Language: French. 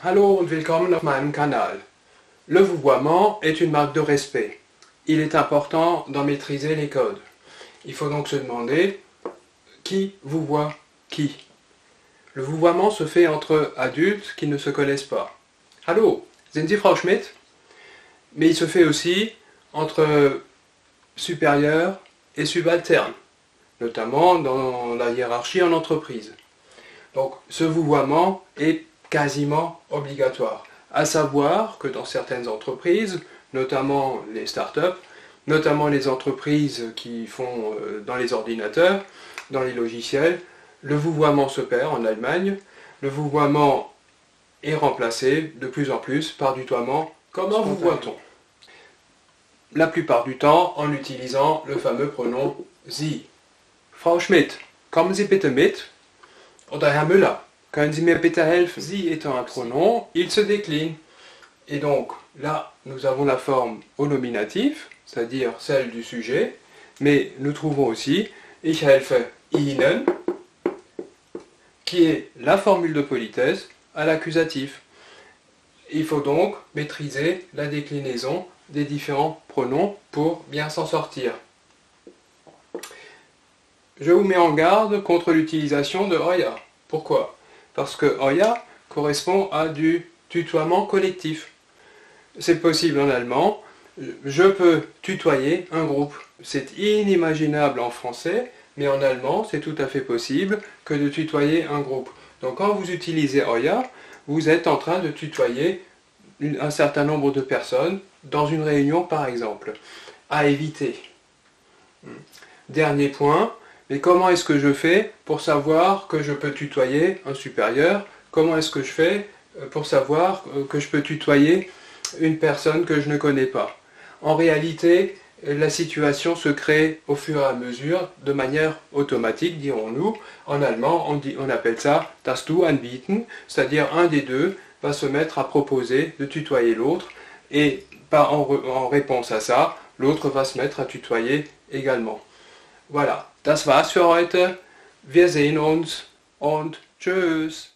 Hallo und willkommen auf meinem Kanal. Le vouvoiement est une marque de respect. Il est important d'en maîtriser les codes. Il faut donc se demander qui vouvoie qui. Le vouvoiement se fait entre adultes qui ne se connaissent pas. Hallo, sind Sie Frau Schmidt? Mais il se fait aussi entre supérieurs et subalternes, notamment dans la hiérarchie en entreprise. Donc ce vouvoiement est quasiment obligatoire. À savoir que dans certaines entreprises, notamment les startups, notamment les entreprises qui font dans les ordinateurs, dans les logiciels, le vouvoiement se perd en Allemagne. Le vouvoiement est remplacé de plus en plus par du tutoiement. Comment vouvoie-t-on? La plupart du temps en utilisant le fameux pronom Sie. Frau Schmidt, kommen Sie bitte mit? Oder Herr Müller, können Sie mir bitte helfen? Sie étant un pronom, il se décline. Et donc, là, nous avons la forme au nominatif, c'est-à-dire celle du sujet, mais nous trouvons aussi Ich helfe Ihnen, qui est la formule de politesse à l'accusatif. Il faut donc maîtriser la déclinaison des différents pronoms pour bien s'en sortir. Je vous mets en garde contre l'utilisation de Euer. Pourquoi? Parce que Euer correspond à du tutoiement collectif. C'est possible en allemand. Je peux tutoyer un groupe. C'est inimaginable en français, mais en allemand, c'est tout à fait possible que de tutoyer un groupe. Donc quand vous utilisez Euer, vous êtes en train de tutoyer un certain nombre de personnes dans une réunion par exemple. À éviter. Dernier point, mais comment est-ce que je fais pour savoir que je peux tutoyer un supérieur? Comment est-ce que je fais pour savoir que je peux tutoyer une personne que je ne connais pas? En réalité, la situation se crée au fur et à mesure, de manière automatique, dirons-nous. En allemand, on appelle ça das Du anbieten, c'est-à-dire un des deux va se mettre à proposer de tutoyer l'autre, et en réponse à ça, l'autre va se mettre à tutoyer également. Voilà, das war's für heute. Wir sehen uns und tschüss.